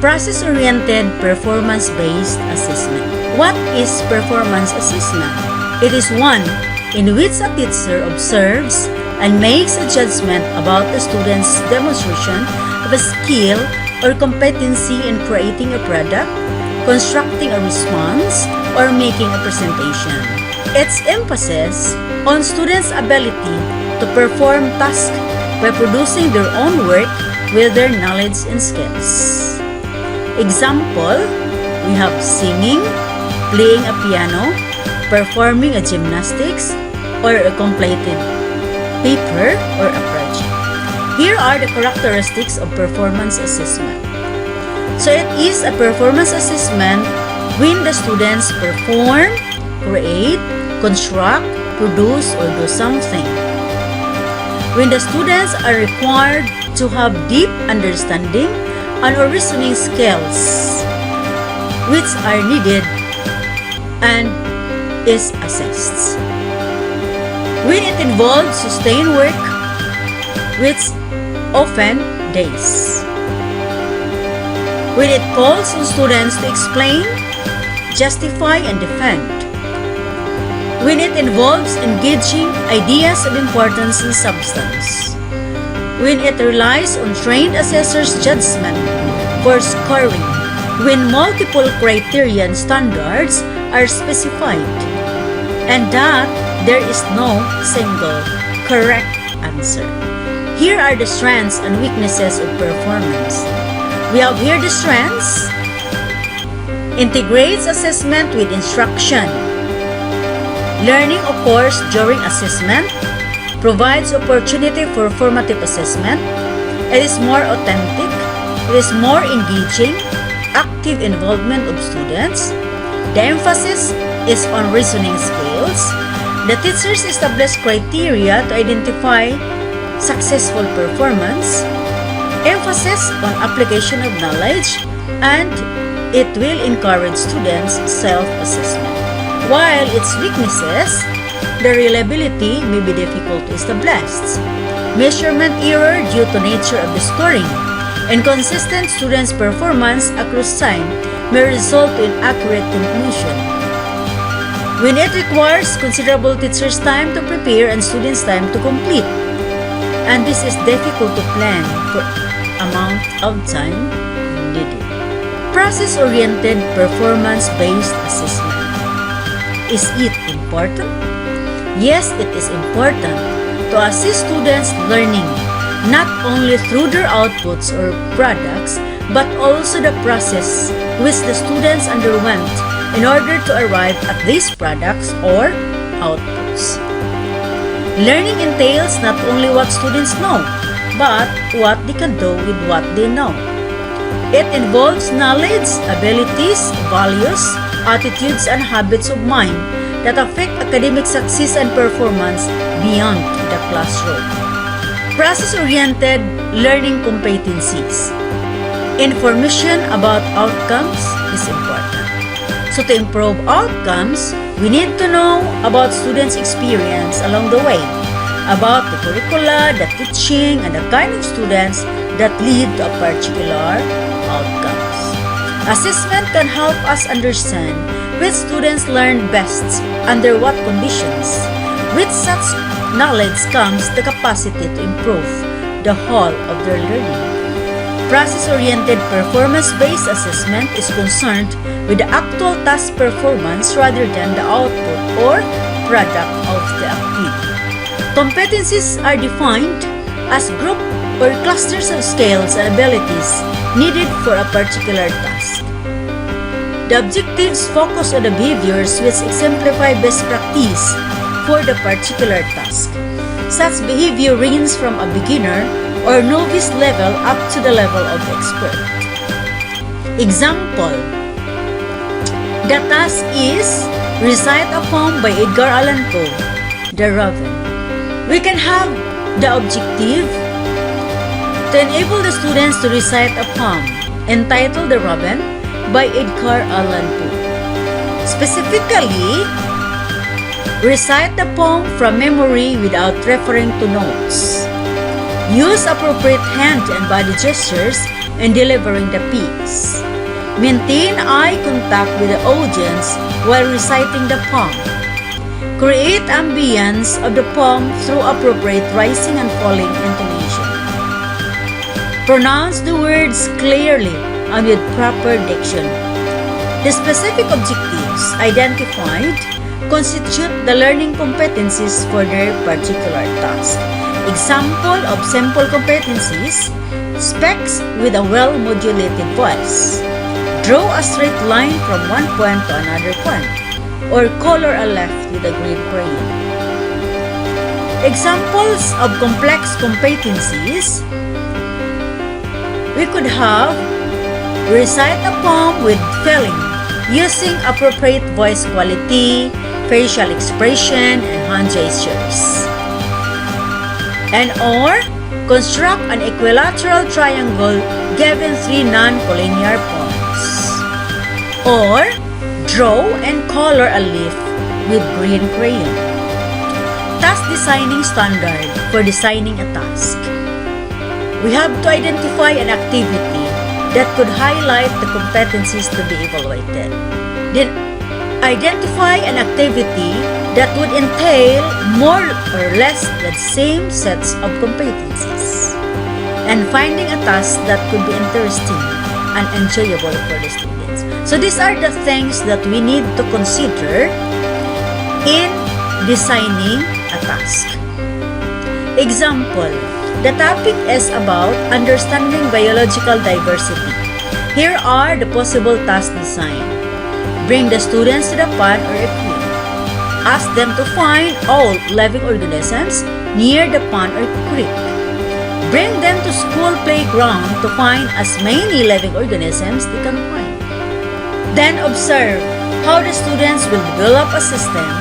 Process-oriented performance-based assessment. What is performance assessment? It is one in which a teacher observes and makes a judgment about the student's demonstration of a skill or competency in creating a product, constructing a response, or making a presentation. Its emphasis on students' ability to perform tasks by producing their own work with their knowledge and skills. Example, we have singing, playing a piano, performing a gymnastics, or a completed paper or a project. Here are the characteristics of performance assessment. So it is a performance assessment when the students perform, create, construct, produce, or do something. When the students are required to have deep understanding and or reasoning skills which are needed and is assessed. When it involves sustained work, which often days. When it calls on students to explain, justify, and defend. When it involves engaging ideas of importance and substance. When it relies on trained assessors' judgment for scoring. When multiple criterion standards are specified. And that there is no single correct answer. Here are the strengths and weaknesses of performance. We have here the strengths. Integrates assessment with instruction. Learning occurs during assessment. Provides opportunity for formative assessment. It is more authentic. It is more engaging. Active involvement of students. The emphasis is on reasoning skills. The teachers establish criteria to identify successful performance, emphasis on application of knowledge, and it will encourage students' self-assessment. While its weaknesses, the reliability may be difficult to establish, measurement error due to nature of the scoring, inconsistent students' performance across time may result in inaccurate conclusion. When it requires considerable teachers' time to prepare and students' time to complete. And this is difficult to plan for amount of time needed. Process-oriented performance-based assessment. Is it important? Yes, it is important to assist students' learning, not only through their outputs or products, but also the process which the students underwent in order to arrive at these products or outputs. Learning entails not only what students know, but what they can do with what they know. It involves knowledge, abilities, values, attitudes, and habits of mind that affect academic success and performance beyond the classroom. Process-oriented learning competencies. Information about outcomes is important. So to improve outcomes, we need to know about students' experience along the way, about the curricula, the teaching, and the kind of students that lead to a particular outcomes. Assessment can help us understand which students learn best under what conditions. With such knowledge comes the capacity to improve the whole of their learning. Process-oriented performance-based assessment is concerned with the actual task performance rather than the output or product of the activity. Competencies are defined as group or clusters of skills and abilities needed for a particular task. The objectives focus on the behaviors which exemplify best practice for the particular task. Such behavior ranges from a beginner or novice level up to the level of expert. Example: the task is recite a poem by Edgar Allan Poe, The Raven. We can have the objective to enable the students to recite a poem entitled The Raven by Edgar Allan Poe. Specifically, recite the poem from memory without referring to notes. Use appropriate hand and body gestures in delivering the piece. Maintain eye contact with the audience while reciting the poem. Create ambience of the poem through appropriate rising and falling intonation. Pronounce the words clearly and with proper diction. The specific objectives identified constitute the learning competencies for their particular task. Example of simple competencies: speaks with a well-modulated voice, draw a straight line from one point to another point, or color a left with a green crayon. Examples of complex competencies: we could have recite a poem with feeling using appropriate voice quality, facial expression, and hand gestures. And or construct an equilateral triangle given 3 non-collinear points. Or draw and color a leaf with green crayon. Task designing standard for designing a task. We have to identify an activity that could highlight the competencies to be evaluated. Then identify an activity that would entail more or less the same sets of competencies. And finding a task that could be interesting and enjoyable for the students. So these are the things that we need to consider in designing a task. Example, the topic is about understanding biological diversity. Here are the possible task design. Bring the students to the pond or a creek. Ask them to find all living organisms near the pond or creek. Bring them to school playground to find as many living organisms they can find. Then observe how the students will develop a system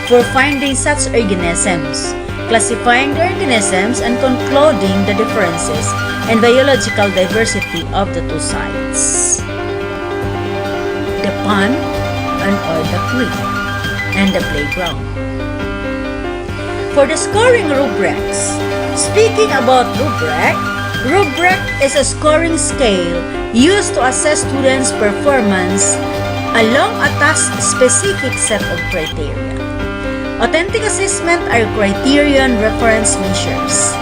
for finding such organisms, classifying the organisms, and concluding the differences in biological diversity of the two sites: the pond and or the creek, and the playground. For the scoring rubrics, speaking about rubric is a scoring scale used to assess students' performance along a task-specific set of criteria. Authentic assessment are criterion reference measures.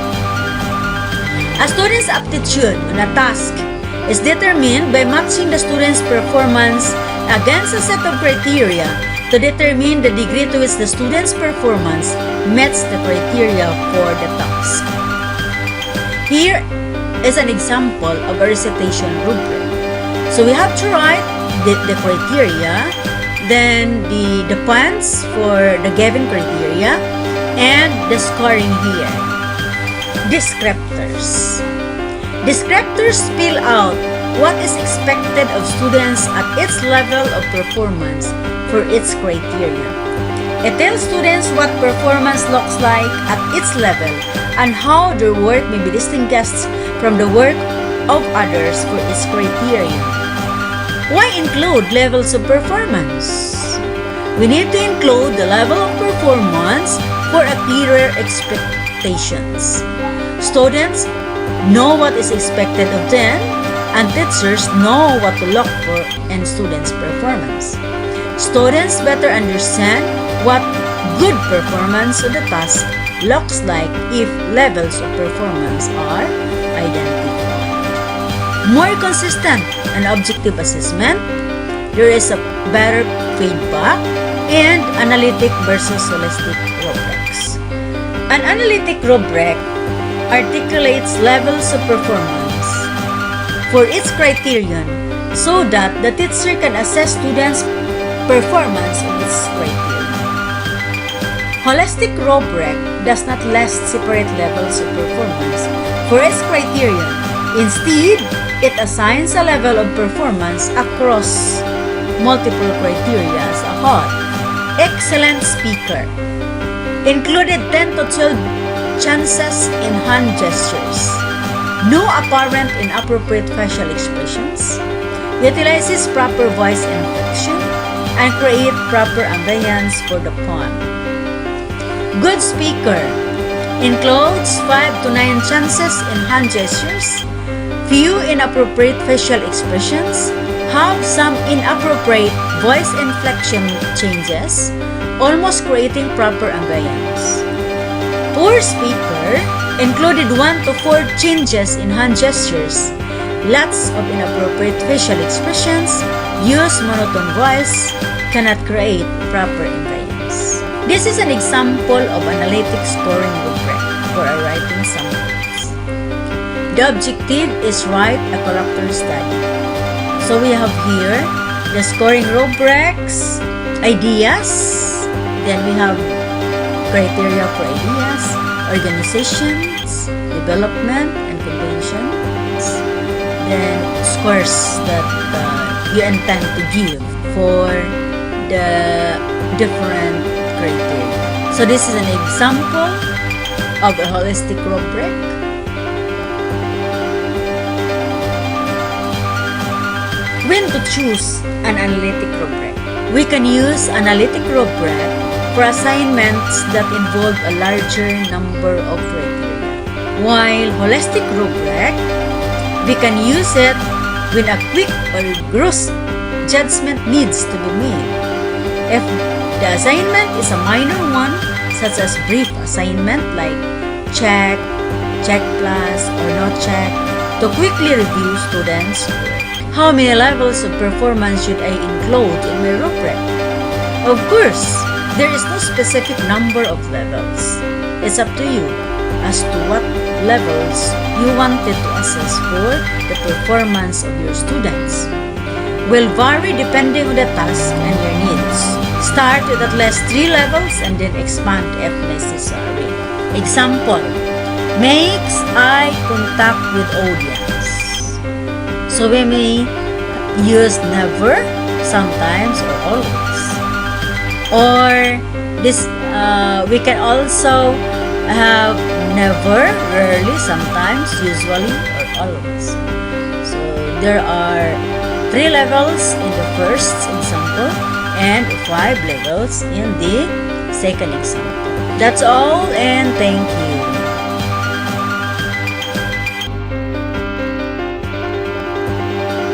A student's aptitude on a task is determined by matching the student's performance against a set of criteria to determine the degree to which the student's performance meets the criteria for the task. Here is an example of a recitation rubric. So we have to write the criteria, then the points for the given criteria, and the scoring here. Descriptors. Descriptors spell out what is expected of students at each level of performance for each criteria. It tells students what performance looks like at each level and how their work may be distinguished from the work of others for each criteria. Why include levels of performance? We need to include the level of performance for a clearer expectations. Students know what is expected of them, and teachers know what to look for in students' performance. Students better understand what good performance of the task looks like if levels of performance are identified. More consistent and objective assessment, there is a better feedback, and analytic versus holistic rubrics. An analytic rubric articulates levels of performance for each criterion so that the teacher can assess students' performance of its criteria. Holistic rubric does not list separate levels of performance for its criterion. Instead, it assigns a level of performance across multiple criteria as a whole. Excellent speaker. Included 10 to 12 chances in hand gestures. No apparent inappropriate facial expressions. Utilizes proper voice inflection and create proper ambience for the poem. Good speaker. includes 5 to 9 chances in hand gestures, few inappropriate facial expressions, have some inappropriate voice inflection changes, almost creating proper ambience. Poor speaker included 1 to 4 changes in hand gestures, lots of inappropriate facial expressions, use monotone voice, cannot create proper ambience. This is an example of analytic scoring rubric for a writing samples. The objective is write a character study. So we have here the scoring rubrics, ideas, then we have criteria for ideas, organizations, development, and conventions, then scores that you intend to give for the different criteria. So this is an example of a holistic rubric. When to choose an analytic rubric? We can use analytic rubric for assignments that involve a larger number of criteria. While holistic rubric, we can use it when a quick or gross judgment needs to be made. If the assignment is a minor one, such as brief assignment like check, check plus, or no check, to quickly review students' work. How many levels of performance should I include in my rubric? Of course, there is no specific number of levels. It's up to you as to what levels you wanted to assess for the performance of your students. Will vary depending on the task and your needs. Start with at least 3 levels and then expand if necessary. Example, makes eye contact with audience. So we may use never, sometimes, or always. Or this, we can also have never, rarely, sometimes, usually, or always. So there are 3 levels in the first example and 5 levels in the second example. That's all, and thank you.